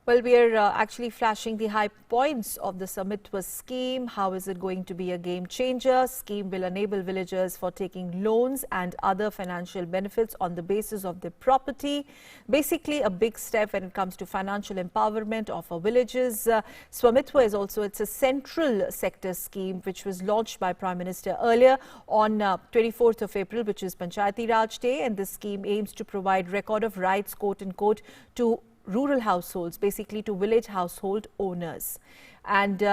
Well, we are actually flashing the high points of the Swamitwa scheme. How is it going to be a game changer? Scheme will enable villagers for taking loans and other financial benefits on the basis of their property. Basically, a big step when it comes to financial empowerment of our villages. Swamitwa is also, it's a central sector scheme which was launched by Prime Minister earlier on 24th of April, which is Panchayati Raj Day. And this scheme aims to provide record of rights, quote unquote, to rural households, basically to village household owners. And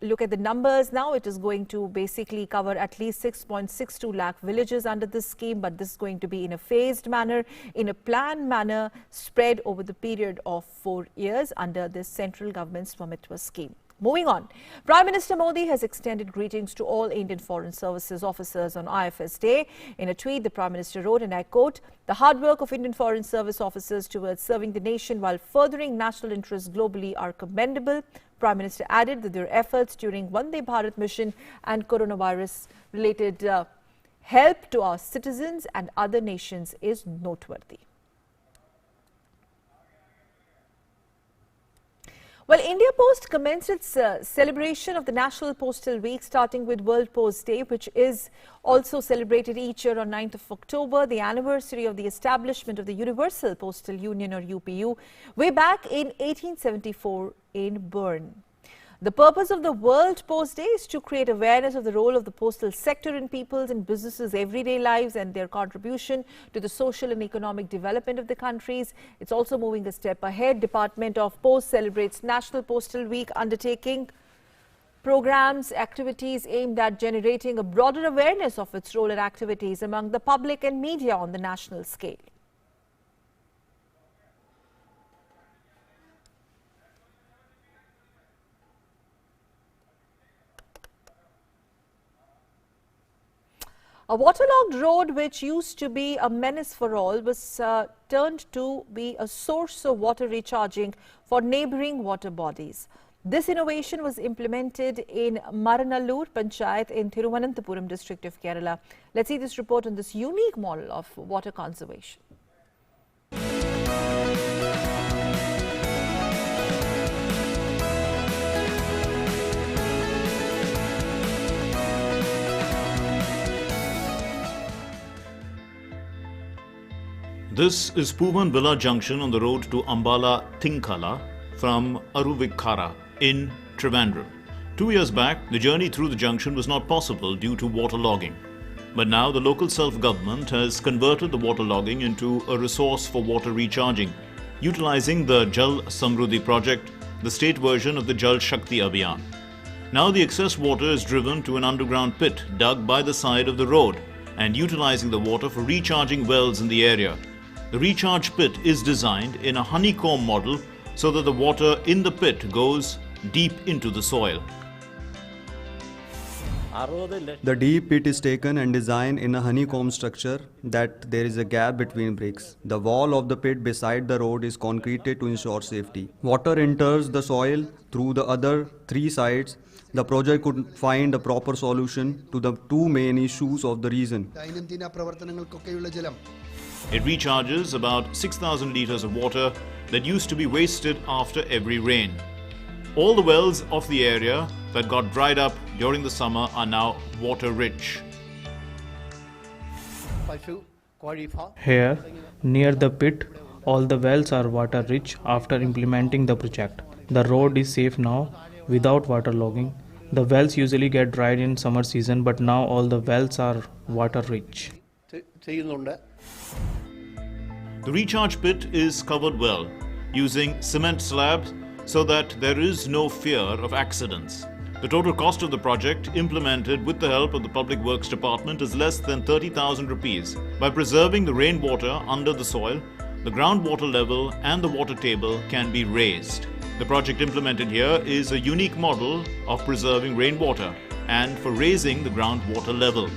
look at the numbers now, it is going to basically cover at least 6.62 lakh villages under this scheme, but this is going to be in a phased manner, in a planned manner, spread over the period of 4 years under this central government's Swamitwa scheme. Moving on, Prime Minister Modi has extended greetings to all Indian Foreign Services officers on IFS Day. In a tweet, the Prime Minister wrote, and I quote, "The hard work of Indian Foreign Service officers towards serving the nation while furthering national interests globally are commendable." Prime Minister added that their efforts during Vande Bharat mission and coronavirus-related help to our citizens and other nations is noteworthy. Well, India Post commenced its celebration of the National Postal Week, starting with World Post Day, which is also celebrated each year on 9th of October, the anniversary of the establishment of the Universal Postal Union, or UPU, way back in 1874 in Bern. The purpose of the World Post Day is to create awareness of the role of the postal sector in people's and businesses' everyday lives and their contribution to the social and economic development of the countries. It's also moving a step ahead. Department of Post celebrates National Postal Week, undertaking programs, activities aimed at generating a broader awareness of its role and activities among the public and media on the national scale. A waterlogged road, which used to be a menace for all, was turned to be a source of water recharging for neighbouring water bodies. This innovation was implemented in Maranallur Panchayat in Thiruvananthapuram district of Kerala. Let's see this report on this unique model of water conservation. This is Puvan Villa Junction on the road to Ambala Thinkala from Aruvikkara in Trivandrum. 2 years back, the journey through the junction was not possible due to waterlogging. But now the local self-government has converted the waterlogging into a resource for water recharging, utilizing the Jal Samruddhi project, the state version of the Jal Shakti Abhiyan. Now the excess water is driven to an underground pit dug by the side of the road and utilizing the water for recharging wells in the area. The recharge pit is designed in a honeycomb model so that the water in the pit goes deep into the soil. The deep pit is taken and designed in a honeycomb structure that there is a gap between bricks. The wall of the pit beside the road is concreted to ensure safety. Water enters the soil through the other 3 sides. The project could find a proper solution to the 2 main issues of the region. It recharges about 6,000 litres of water that used to be wasted after every rain. All the wells of the area that got dried up during the summer are now water rich. Here, near the pit, all the wells are water rich after implementing the project. The road is safe now without waterlogging. The wells usually get dried in summer season, but now all the wells are water rich. The recharge pit is covered well, using cement slabs so that there is no fear of accidents. The total cost of the project, implemented with the help of the Public Works Department, is less than 30,000 rupees. By preserving the rainwater under the soil, the groundwater level and the water table can be raised. The project implemented here is a unique model of preserving rainwater and for raising the groundwater level.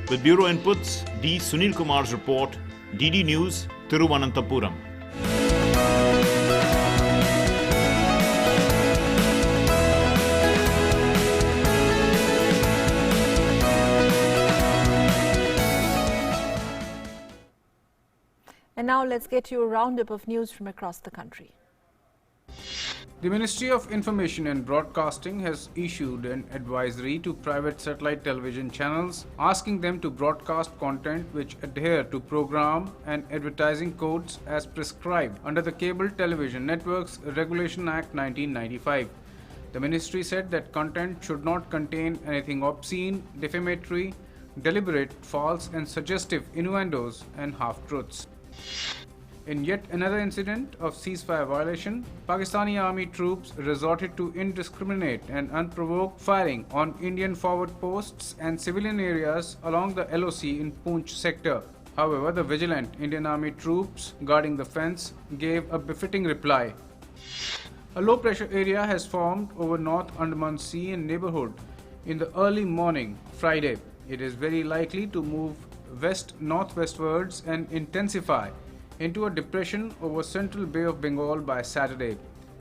With Bureau Inputs, D. Sunil Kumar's report, DD News, Thiruvananthapuram. And now let's get you a roundup of news from across the country. The Ministry of Information and Broadcasting has issued an advisory to private satellite television channels asking them to broadcast content which adhere to program and advertising codes as prescribed under the Cable Television Networks Regulation Act 1995. The ministry said that content should not contain anything obscene, defamatory, deliberate, false and suggestive innuendos and half-truths. In yet another incident of ceasefire violation, Pakistani army troops resorted to indiscriminate and unprovoked firing on Indian forward posts and civilian areas along the LOC in Poonch sector. However, the vigilant Indian army troops guarding the fence gave a befitting reply. A low pressure area has formed over North Andaman Sea and neighborhood in the early morning Friday. It is very likely to move west-northwestwards and intensify into a depression over Central Bay of Bengal by Saturday.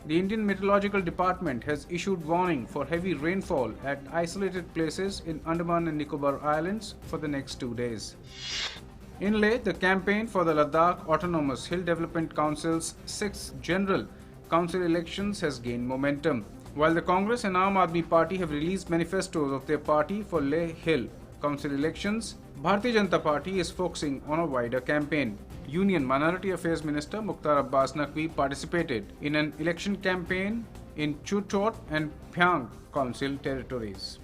The Indian Meteorological Department has issued warning for heavy rainfall at isolated places in Andaman and Nicobar Islands for the next 2 days. In Leh, the campaign for the Ladakh Autonomous Hill Development Council's 6th General Council elections has gained momentum. While the Congress and Aam Aadmi Party have released manifestos of their party for Leh Hill Council elections, Bharatiya Janata Party is focusing on a wider campaign. Union Minority Affairs Minister Mukhtar Abbas Naqvi participated in an election campaign in Chuchot and Phyang Council territories.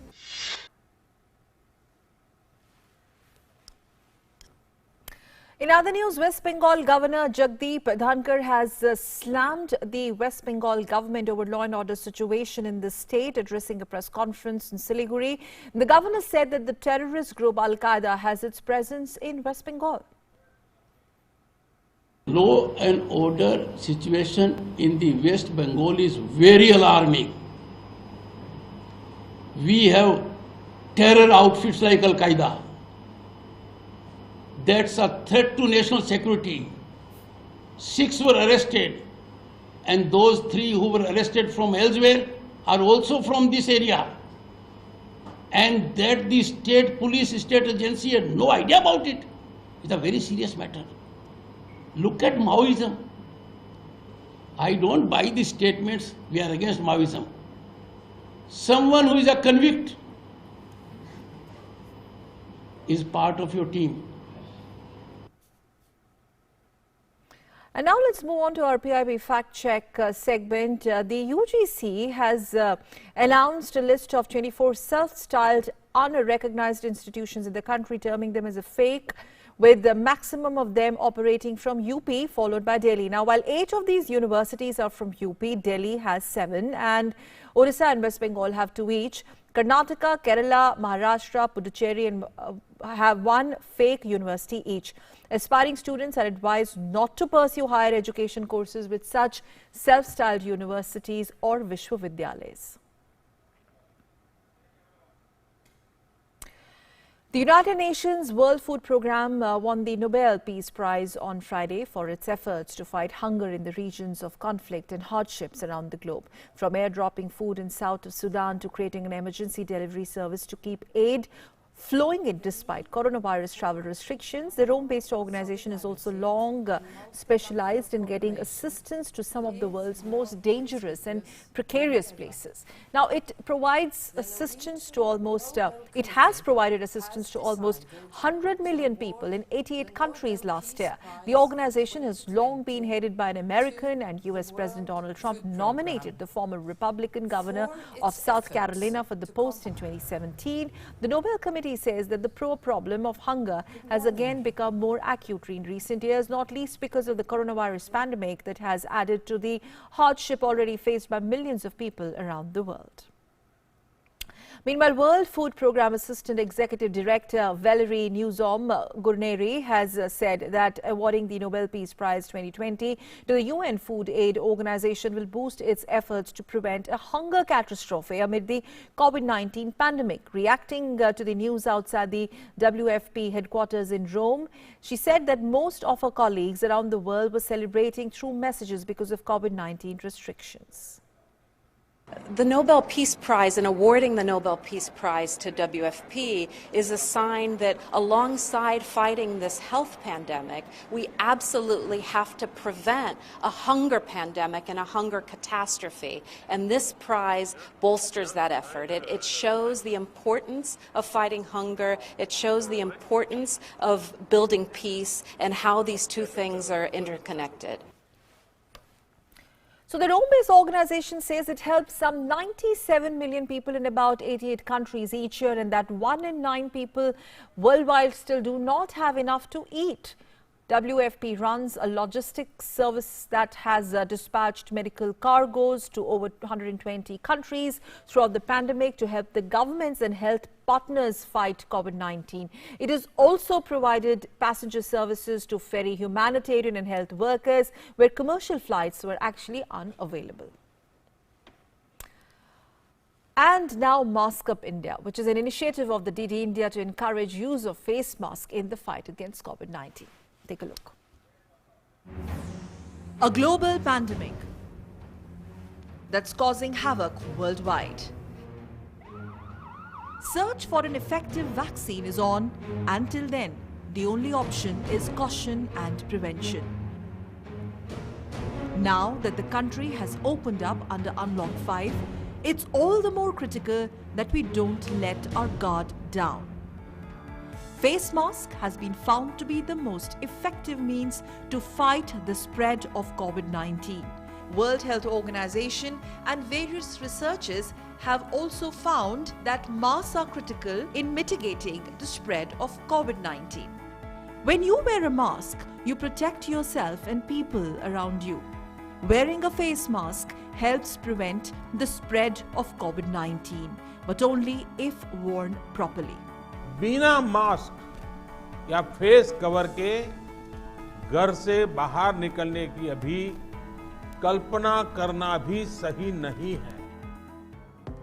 In other news, West Bengal Governor Jagdeep Dhankar has slammed the West Bengal government over law and order situation in the state. Addressing a press conference in Siliguri, the governor said that the terrorist group Al-Qaeda has its presence in West Bengal. Law and order situation in the West Bengal is very alarming. We have terror outfits like Al-Qaeda. That's a threat to national security. 6 were arrested, and those 3 who were arrested from elsewhere are also from this area. And that the state police, state agency had no idea about it. It's a very serious matter. Look at Maoism. I don't buy the statements, we are against Maoism. Someone who is a convict is part of your team. And now let's move on to our PIB fact check segment. The UGC has announced a list of 24 self-styled unrecognized institutions in the country, terming them as a fake, with the maximum of them operating from UP, followed by Delhi. Now, while 8 of these universities are from UP, Delhi has 7 and Orissa and West Bengal have 2 each. Karnataka, Kerala, Maharashtra, Puducherry and have 1 fake university each. Aspiring students are advised not to pursue higher education courses with such self-styled universities or Vishwavidyalayas. The United Nations World Food Programme won the Nobel Peace Prize on Friday for its efforts to fight hunger in the regions of conflict and hardships around the globe. From airdropping food in south of Sudan to creating an emergency delivery service to keep aid flowing in despite coronavirus travel restrictions, the Rome-based organization is also long specialized in getting assistance to some of the world's most dangerous and precarious places. Now, it provides assistance to almost, it has provided assistance to almost 100 million people in 88 countries last year. The organization has long been headed by an American, and US President Donald Trump nominated the former Republican governor of South Carolina for the post in 2017. The Nobel Committee says that the problem of hunger has again become more acute in recent years, not least because of the coronavirus pandemic that has added to the hardship already faced by millions of people around the world. Meanwhile, World Food Programme Assistant Executive Director Valerie Nuzom-Gurneri has said that awarding the Nobel Peace Prize 2020 to the UN Food Aid Organization will boost its efforts to prevent a hunger catastrophe amid the COVID-19 pandemic. Reacting to the news outside the WFP headquarters in Rome, she said that most of her colleagues around the world were celebrating through messages because of COVID-19 restrictions. The Nobel Peace Prize and awarding the Nobel Peace Prize to WFP is a sign that alongside fighting this health pandemic, we absolutely have to prevent a hunger pandemic and a hunger catastrophe. And this prize bolsters that effort. It shows the importance of fighting hunger. It shows the importance of building peace and how these two things are interconnected. So the Rome-based organization says it helps some 97 million people in about 88 countries each year, and that 1 in 9 people worldwide still do not have enough to eat. WFP runs a logistics service that has dispatched medical cargoes to over 120 countries throughout the pandemic to help the governments and health partners fight COVID-19. It has also provided passenger services to ferry humanitarian and health workers where commercial flights were actually unavailable. And now Mask Up India, which is an initiative of the DD India to encourage use of face masks in the fight against COVID-19. Take a look. A global pandemic that's causing havoc worldwide. Search for an effective vaccine is on. Until then, the only option is caution and prevention. Now that the country has opened up under Unlock 5, it's all the more critical that we don't let our guard down. Face mask has been found to be the most effective means to fight the spread of COVID-19. World Health Organization and various researchers have also found that masks are critical in mitigating the spread of COVID-19. When you wear a mask, you protect yourself and people around you. Wearing a face mask helps prevent the spread of COVID-19, but only if worn properly. बिना mask या face cover के घर से बाहर निकलने की अभी कल्पना करना भी सही नहीं है.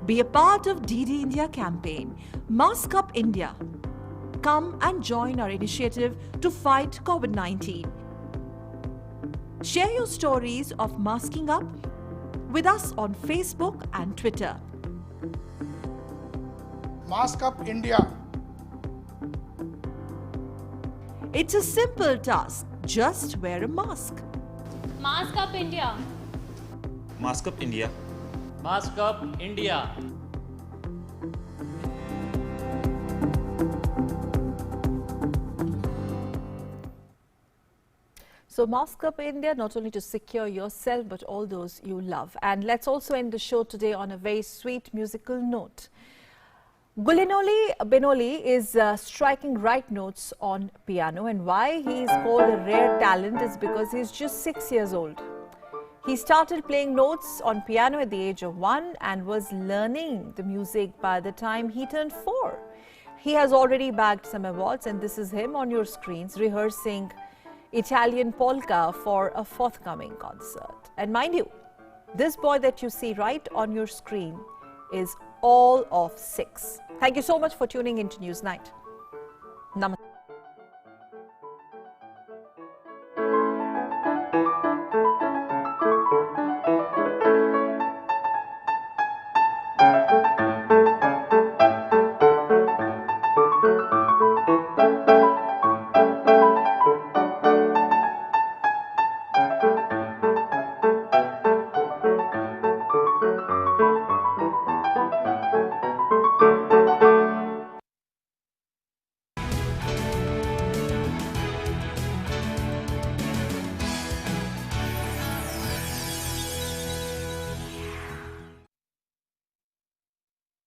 Be a part of DD India campaign. Mask Up India. Come and join our initiative to fight COVID-19. Share your stories of masking up with us on Facebook and Twitter. Mask Up India. It's a simple task. Just wear a mask. Mask Up India. Mask Up India. Mask Up India. So Mask Up India, not only to secure yourself but all those you love. And let's also end the show today on a very sweet musical note. Gulinoli Benoli is striking right notes on piano, and why he is called a rare talent is because he's just 6 years old. He started playing notes on piano at the age of 1 and was learning the music by the time he turned 4. He has already bagged some awards, and this is him on your screens rehearsing Italian polka for a forthcoming concert. And mind you, this boy that you see right on your screen is all of 6. Thank you so much for tuning into News Night.